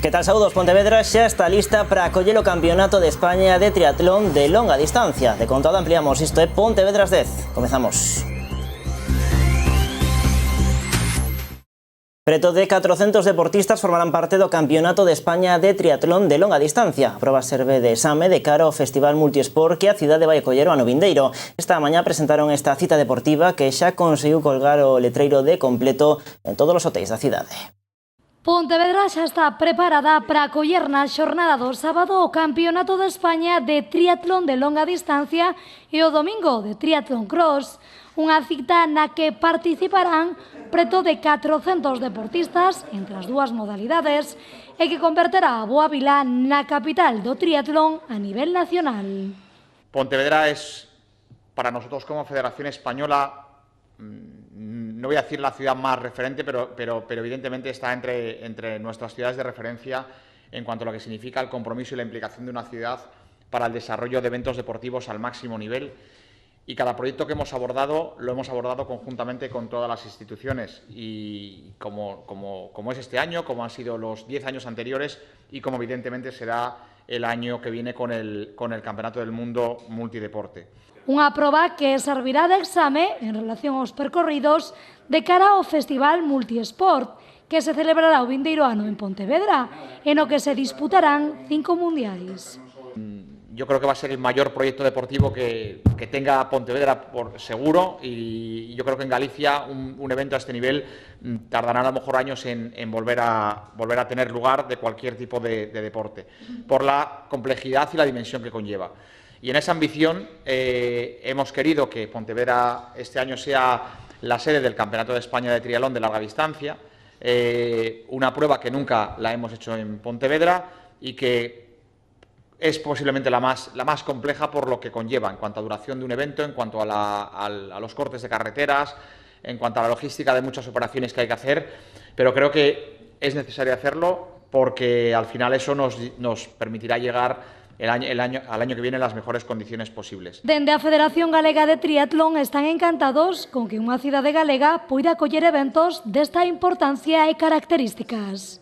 Que tal, saúdos? Pontevedra xa está lista para acoller o Campeonato de España de Triatlón de longa distancia. De contado ampliamos, isto é Pontevedras 10. Comezamos. Preto de 400 deportistas formarán parte do Campeonato de España de Triatlón de longa distancia. A proba serve de exame de cara ao Festival Multiesport que a cidade vai acoller o ano vindeiro. Esta mañá presentaron esta cita deportiva que xa conseguiu colgar o letreiro de completo en todos os hotéis da cidade. Pontevedra xa está preparada para acoller na xornada do sábado o Campeonato de España de Triatlón de longa distancia e o domingo de Triatlón Cross, unha cita na que participarán preto de 400 deportistas entre as dúas modalidades e que converterá a Boavila na capital do triatlón a nivel nacional. Pontevedra es, para nosotros como Federación Española, no voy a decir la ciudad más referente, pero evidentemente está entre nuestras ciudades de referencia en cuanto a lo que significa el compromiso y la implicación de una ciudad para el desarrollo de eventos deportivos al máximo nivel. Y cada proyecto que hemos abordado, lo hemos abordado conjuntamente con todas las instituciones. Y como es este año, como han sido los 10 años anteriores y como evidentemente será el año que viene con el Campeonato del Mundo Multideporte. Unha proba que servirá de exame en relación aos percorridos de cara ao Festival Multiesport, que se celebrará o vindeiro ano en Pontevedra, e no que se disputarán 5 mundiais. Yo creo que va a ser el mayor proyecto deportivo que tenga Pontevedra por seguro, y yo creo que en Galicia un evento a este nivel tardará a lo mejor años en volver a tener lugar de cualquier tipo de deporte, por la complejidad y la dimensión que conlleva. Y en esa ambición hemos querido que Pontevedra este año sea la sede del Campeonato de España de Triatlón de larga distancia, una prueba que nunca la hemos hecho en Pontevedra y que es posiblemente la más compleja por lo que conlleva en cuanto a duración de un evento, en cuanto a los cortes de carreteras, en cuanto a la logística de muchas operaciones que hay que hacer, pero creo que es necesario hacerlo porque al final eso nos permitirá llegar al año que viene en las mejores condiciones posibles. Dende a Federación Galega de Triatlón están encantados con que unha cidade galega poida acoller eventos desta importancia e características.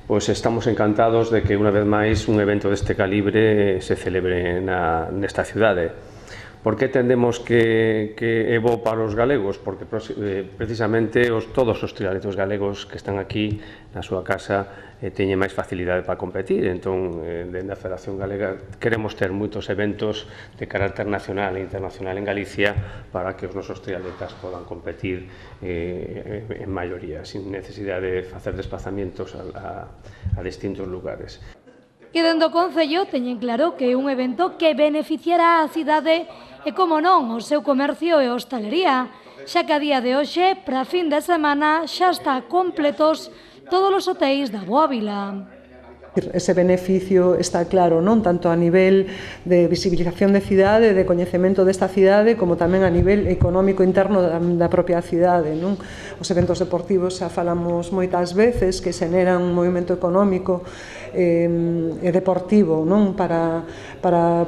Pois estamos encantados de que unha vez máis un evento deste calibre se celebre nesta cidade. Por que entendemos que é bo para os galegos? Porque precisamente todos os triatletas galegos que están aquí na súa casa teñen máis facilidade para competir. Entón, dende a Federación Galega queremos ter moitos eventos de carácter nacional e internacional en Galicia para que os nosos triatletas podan competir en maioría, sin necesidade de facer desplazamientos a distintos lugares. E dende o Concello teñen claro que é un evento que beneficiará a cidade e, como non, o seu comercio e hostalería, xa que a día de hoxe, para fin de semana, xa está completos todos os hotéis da Boavila. Ese beneficio está claro, non tanto a nivel de visibilización de cidade, de coñecemento desta cidade, como tamén a nivel económico interno da propia cidade, non? Os eventos deportivos xa falamos moitas veces que xeneran un movimento económico e deportivo, non? Para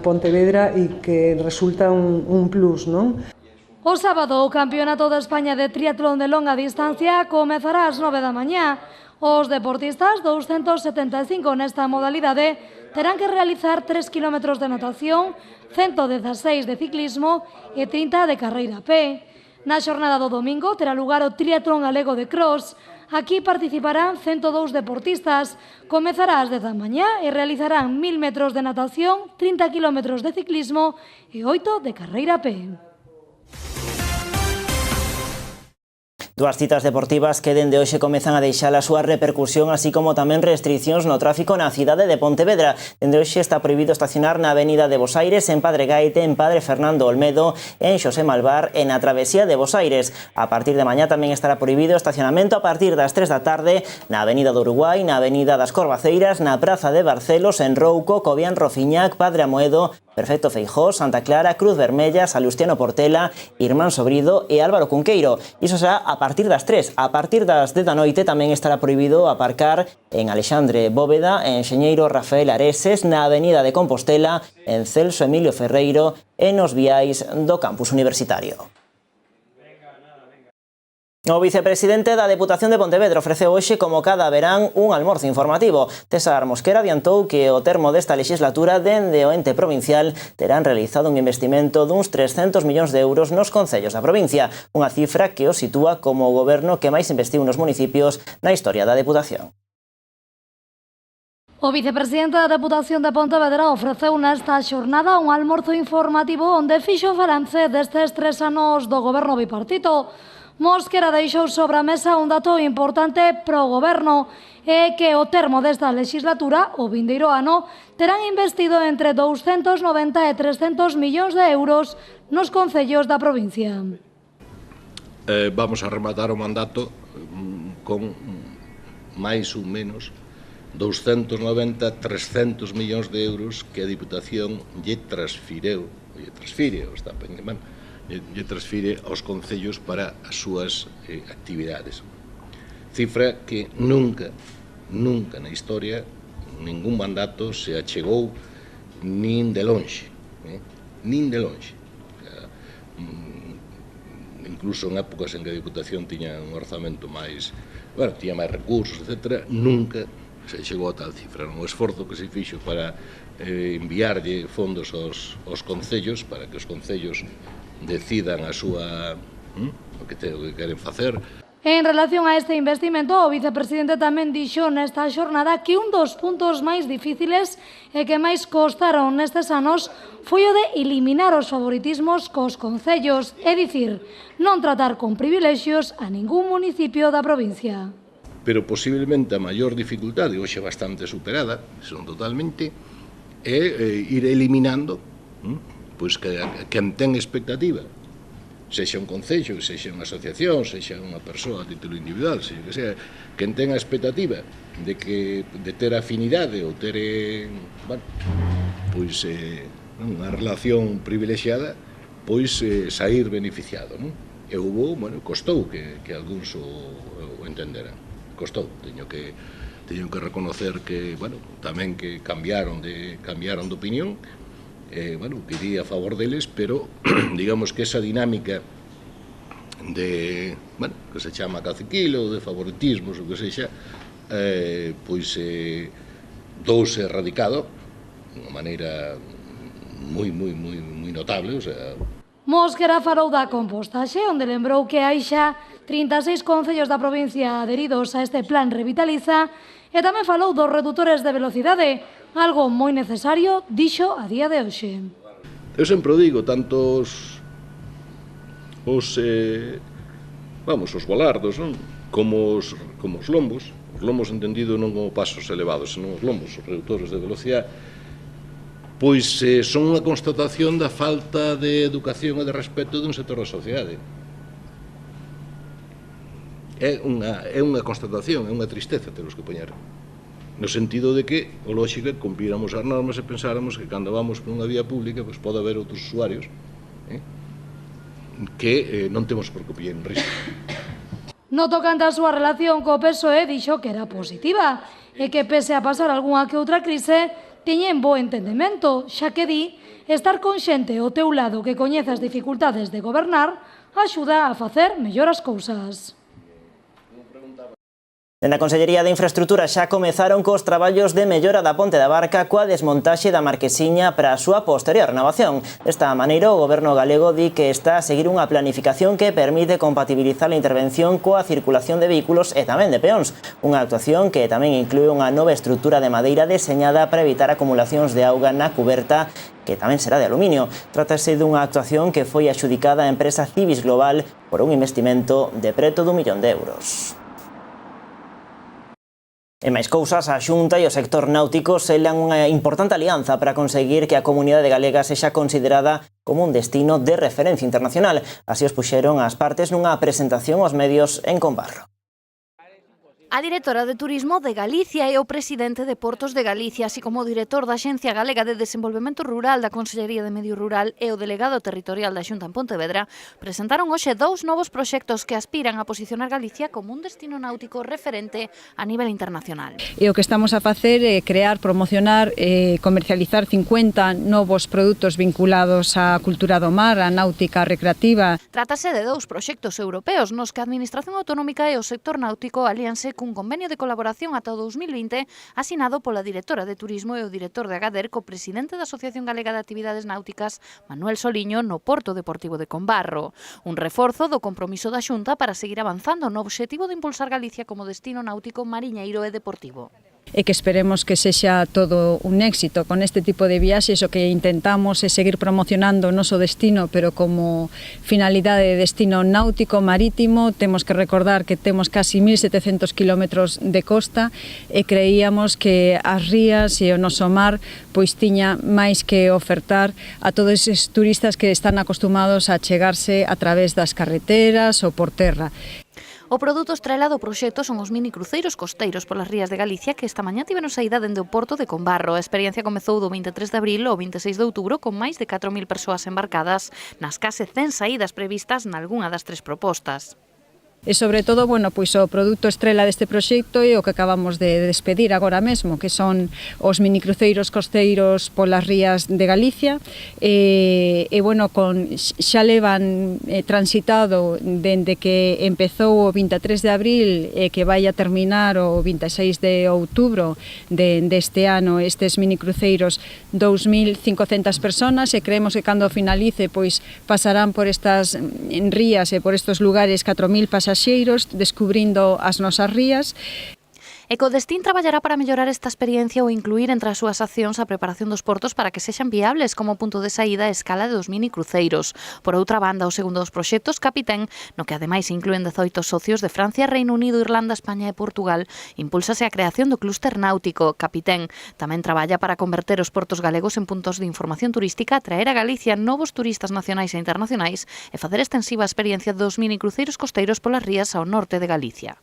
Pontevedra e que resulta un plus, non? O sábado o Campeonato de España de Triatlón de longa distancia comezará ás 9 da mañá. Os deportistas, 275 nesta modalidade, terán que realizar 3 km de natación, 116 de ciclismo e 30 de carreira a pé. Na xornada do domingo terá lugar o Triatlón Galego de Cross. Aquí participarán 102 deportistas. Comezará ás 10 da mañá e realizarán 1000 metros de natación, 30 km de ciclismo e 8 de carreira a pé. Dúas citas deportivas que dende hoxe comezan a deixar a súa repercusión, así como tamén restricións no tráfico na cidade de Pontevedra. Dende hoxe está prohibido estacionar na avenida de Bos Aires, en Padre Gaite, en Padre Fernando Olmedo, en Xosé Malvar e na travesía de Bos Aires. A partir de mañá tamén estará prohibido estacionamento a partir das 3 da tarde na avenida do Uruguai, na avenida das Corvaceiras, na praza de Barcelos, en Rouco, Cobián Rofiñac, Padre Amoedo, Perfecto Feijóo, Santa Clara, Cruz Vermella, Salustiano Portela, Irmán Sobrido e Álvaro Cunqueiro. Iso será a partir das 3. A partir das 10 da noite tamén estará prohibido aparcar en Alexandre Bóveda, en Xeñeiro Rafael Areses, na avenida de Compostela, en Celso Emilio Ferreiro e nos viais do campus universitario. O vicepresidente da Deputación de Pontevedra ofreceu hoxe, como cada verán, un almorzo informativo. César Mosquera adiantou que ao termo desta legislatura, dende o ente provincial, terán realizado un investimento duns 300 millóns de euros nos concellos da provincia, unha cifra que o sitúa como o goberno que máis investiu nos municipios na historia da Deputación. O vicepresidente da Deputación de Pontevedra ofreceu nesta xornada un almorzo informativo onde fixo balance destes 3 anos do goberno bipartito. Mosquera deixou sobre a mesa un dato importante pro goberno e que ao termo desta legislatura, o vindeiro ano, terán investido entre 290 e 300 millóns de euros nos concellos da provincia. Vamos a rematar o mandato con máis ou menos 290, 300 millóns de euros que a Diputación lle transfire aos concellos para as súas actividades. Cifra que nunca na historia ningún mandato se achegou nin de lonxe. Incluso en épocas en que a Diputación tiña un orzamento máis, tiña máis recursos, etc., nunca se chegou a tal cifra. Un esforzo que se fixo para enviarlle fondos aos concellos, para que os concellos decidan a súa o que queren facer. En relación a este investimento, o vicepresidente tamén dixo nesta xornada que un dos puntos máis difíciles e que máis costaron nestes anos foi o de eliminar os favoritismos cos concellos, é dicir, non tratar con privilexios a ningún municipio da provincia. Pero posiblemente a maior dificultade, hoxe bastante superada, son totalmente, é ir eliminando pois que quen ten expectativa, sexa un concello, sexa unha asociación, sexa unha persoa a título individual, sexa que sea, quen ten a expectativa de ter afinidade ou ter pois unha relación privilexiada, pois sair beneficiado, non? E costou que algúns o entenderan. Costou, teño que reconocer que, tamén que cambiaron de opinión, que iría a favor deles, pero digamos que esa dinámica de, que se chama caciquilo, de favoritismos, o que sexa, pois douse erradicado de unha maneira moi notable, o sea. Mosquera falou da compostaxe, onde lembrou que hai xa 36 concellos da provincia adheridos a este plan Revitaliza, e tamén falou dos redutores de velocidade, algo moi necesario, dixo a día de hoxe. Eu sempre o digo, tanto os volardos, non? Como os lombos entendido non como pasos elevados, senón os lombos, os redutores de velocidade, pois son unha constatación da falta de educación e de respeto dun sector da sociedade. É unha constatación, é unha tristeza telos que poñer. No sentido de que, o lógico, cumplíramos as normas e pensáramos que cando vamos por unha vía pública pois pode haber outros usuarios que non temos por que pillar en risco. No tocante a súa relación co PSOE, dixo que era positiva e que, pese a pasar algunha que outra crise, teñen bo entendemento, xa que di estar con xente ao teu lado que coñece as dificultades de gobernar axuda a facer mellor as cousas. Na Consellería de Infraestructura xa comezaron cos traballos de mellora da Ponte da Barca coa desmontaxe da marquesiña para a súa posterior renovación. Desta maneira, o Goberno galego di que está a seguir unha planificación que permite compatibilizar a intervención coa circulación de vehículos e tamén de peóns. Unha actuación que tamén inclúe unha nova estrutura de madeira deseñada para evitar acumulacións de auga na cuberta, que tamén será de aluminio. Trátase dunha actuación que foi adxudicada á empresa Cibis Global por un investimento de preto d'1 millón de euros. En máis cousas, a Xunta e o sector náutico selan unha importante alianza para conseguir que a comunidade galega sexa considerada como un destino de referencia internacional. Así os puxeron as partes nunha presentación aos medios en Combarro. A directora de Turismo de Galicia e o presidente de Portos de Galicia, así como o director da Axencia Galega de Desenvolvemento Rural da Consellería de Medio Rural e o delegado territorial da Xunta en Pontevedra, presentaron hoxe 2 novos proxectos que aspiran a posicionar Galicia como un destino náutico referente a nivel internacional. E o que estamos a facer é crear, promocionar e comercializar 50 novos produtos vinculados á cultura do mar, á náutica recreativa. Trátase de 2 proxectos europeos nos que a Administración Autonómica e o sector náutico alíanse cun convenio de colaboración ata o 2020 asinado pola directora de Turismo e o director de Agader co presidente da Asociación Galega de Actividades Náuticas, Manuel Soliño, no Porto Deportivo de Combarro. Un reforzo do compromiso da Xunta para seguir avanzando no obxectivo de impulsar Galicia como destino náutico, mariñeiro e deportivo. E que esperemos que sexa todo un éxito. Con este tipo de viaxes o que intentamos é seguir promocionando o noso destino, pero como finalidade de destino náutico, marítimo. Temos que recordar que temos casi 1.700 kilómetros de costa e creíamos que as rías e o noso mar pois tiña máis que ofertar a todos esos turistas que están acostumados a chegarse a través das carreteras ou por terra. O produto estrela do proxecto son os mini cruceiros costeiros polas rías de Galicia que esta mañá tiveron saída dende o Porto de Combarro. A experiencia comezou do 23 de abril ao 26 de outubro con máis de 4.000 persoas embarcadas nas case 100 saídas previstas nalgunha das 3 propostas. E sobre todo, bueno, pois o produto estrela deste proxecto é o que acabamos de despedir agora mesmo, que son os minicruceiros costeiros polas rías de Galicia e bueno, xa levan transitado dende que empezou o 23 de abril e que vai a terminar o 26 de outubro deste ano estes minicruceiros 2.500 personas e creemos que cando finalice pois pasarán por estas rías e por estos lugares 4.000 pasaxeiros descubrindo as nosas rías. Ecodestín traballará para mellorar esta experiencia ou incluir entre as súas accións a preparación dos portos para que sexan viables como punto de saída a escala dos mini cruceiros. Por outra banda, o segundo dos proxectos, Capitén, no que ademais inclúen 18 socios de Francia, Reino Unido, Irlanda, España e Portugal, impúlsase a creación do clúster náutico. Capitén tamén traballa para converter os portos galegos en puntos de información turística, atraer a Galicia novos turistas nacionais e internacionais e facer extensiva a experiencia dos mini cruceiros costeiros polas rías ao norte de Galicia.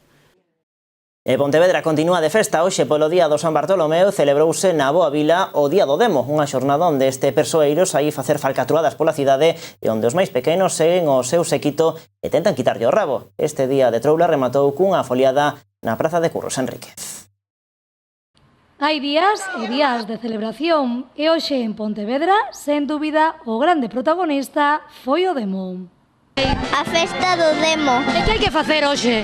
E Pontevedra continúa de festa. Hoxe polo día do San Bartolomeo celebrouse na Boa Vila o Día do Demo, unha xornada onde este persoeiros aí facer falcatruadas pola cidade e onde os máis pequenos seguen o seu séquito e tentan quitarlle o rabo. Este día de troula rematou cunha foliada na Praza de Curros Enríquez. Hai días e días de celebración e hoxe en Pontevedra, sen dúbida, o grande protagonista foi o Demo. A festa do Demo. E que hai que facer hoxe?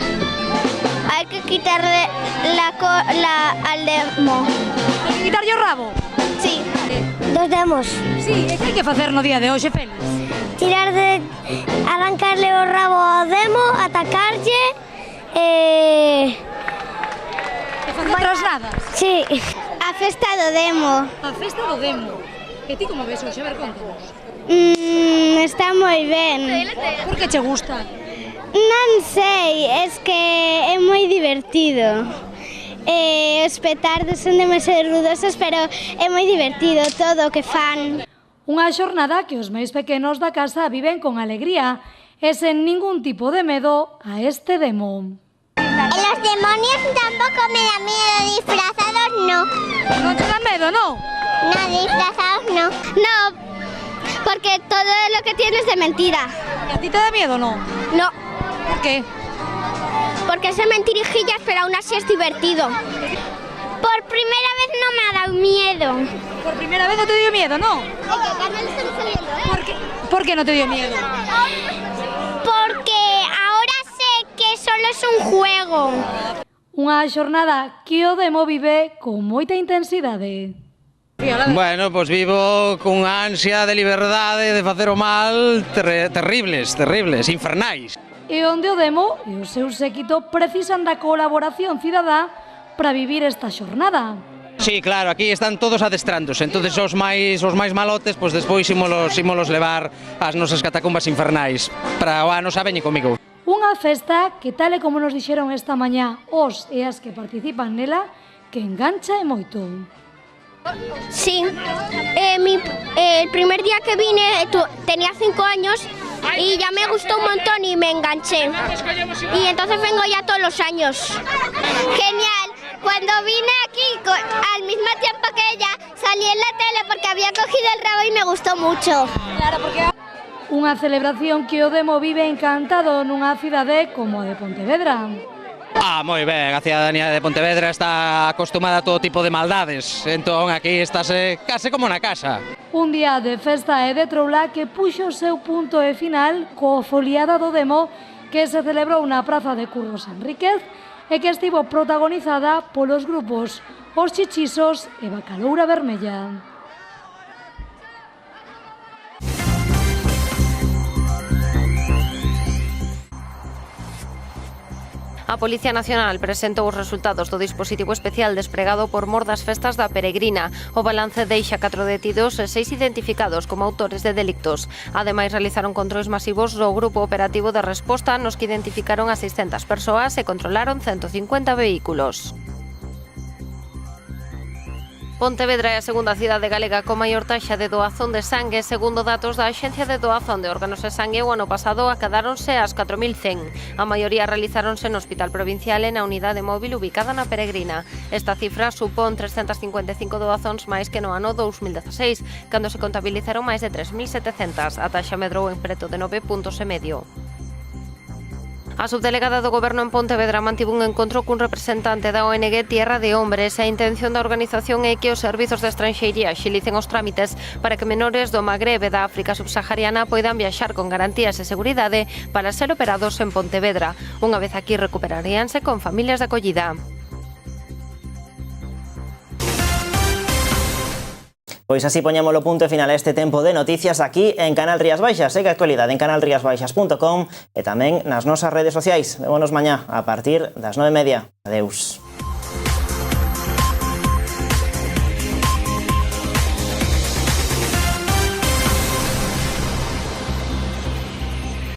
Hai que quitarle al Demo. Hai que quitarlle o rabo? Sí. Dos demos. Sí, e que hai que facer no día de hoxe, Félix? Arrancarle o rabo ao Demo, atacarlle e facer trasladas? Sí. A festa do Demo. A festa do Demo. E ti como ves hoxe? A ver, contanos. Está moi ben. Por que che gusta? Non sei, é que é moi divertido. Os petardos son demasiado ruidosos, pero é moi divertido todo o que fan. Unha xornada que os máis pequenos da casa viven con alegría e sen ningún tipo de medo a este Demo. Los demonios tampouco me dan miedo, disfrazados no. Non te dan medo, no? No, disfrazados no. No, porque todo lo que tienes es de mentira. ¿Y a ti te da miedo, no? No. ¿Por qué? Porque son mentirijillas, pero aún así es divertido. Por primera vez no me ha dado miedo. ¿Por primera vez no te dio miedo, no? ¿Por qué no te dio miedo? Porque ahora sé que solo es un juego. Unha xornada que o Demo vive con moita intensidade. Bueno, pois vivo cunha ansia de liberdade de facer o mal terribles, infernais. E onde o Demo e o seu séquito precisan da colaboración cidadá para vivir esta xornada. Sí, claro, aquí están todos adestrándose, entonces os máis malotes, pois despois ímolos levar ás nosas catacumbas infernais. Para o ano xa veñen comigo. Unha festa que, tal e como nos dixeron esta mañá os e as que participan nela, que engancha e moito. Sí, el primer día que vine tenía 5 años y ya me gustó un montón y me enganché. Y entonces vengo ya todos los años. Genial. Cuando vine aquí al mismo tiempo que ella, salí en la tele porque había cogido el rabo y me gustó mucho. Claro, porque unha celebración que o Demo vive encantado nunha cidade como a de Pontevedra. Moi ben, a cidadanía de Pontevedra está acostumada a todo tipo de maldades, entón aquí estáse case como na casa. Un día de festa e de troula que puxo o seu punto e final co foliada do Demo que se celebrou na Praza de Curros Enríquez e que estivo protagonizada polos grupos Os Chichisos e Bacaloura Vermella. A Policía Nacional presentou os resultados do dispositivo especial despregado por mor das festas da Peregrina. O balance deixa 4 detidos e 6 identificados como autores de delictos. Ademais, realizaron controis masivos do Grupo Operativo de Resposta nos que identificaron a 600 persoas e controlaron 150 vehículos. Pontevedra é a segunda cidade galega con maior taxa de doazón de sangue, segundo datos da Axencia de Doazón de Órganos e Sangue. O ano pasado acadáronse as 4.100. A maioría realizáronse no Hospital Provincial e na unidade móvil ubicada na Peregrina. Esta cifra supón 355 doazóns máis que no ano 2016, cando se contabilizaron máis de 3.700. A taxa medrou en preto de 9,5 puntos. A subdelegada do Goberno en Pontevedra mantivo un encontro cun representante da ONG Tierra de Hombres. A intención da organización é que os servizos de estranxeiría axilicen os trámites para que menores do Magreb e da África subsahariana poidan viaxar con garantías e seguridade para ser operados en Pontevedra. Unha vez aquí recuperaríanse con familias de acollida. Pois así poñemos o punto final a este tempo de noticias aquí en Canal Rías Baixas. Segue a actualidade en canalriasbaixas.com e tamén nas nosas redes sociais. Vémonos mañá a partir das 9:30. Adeus.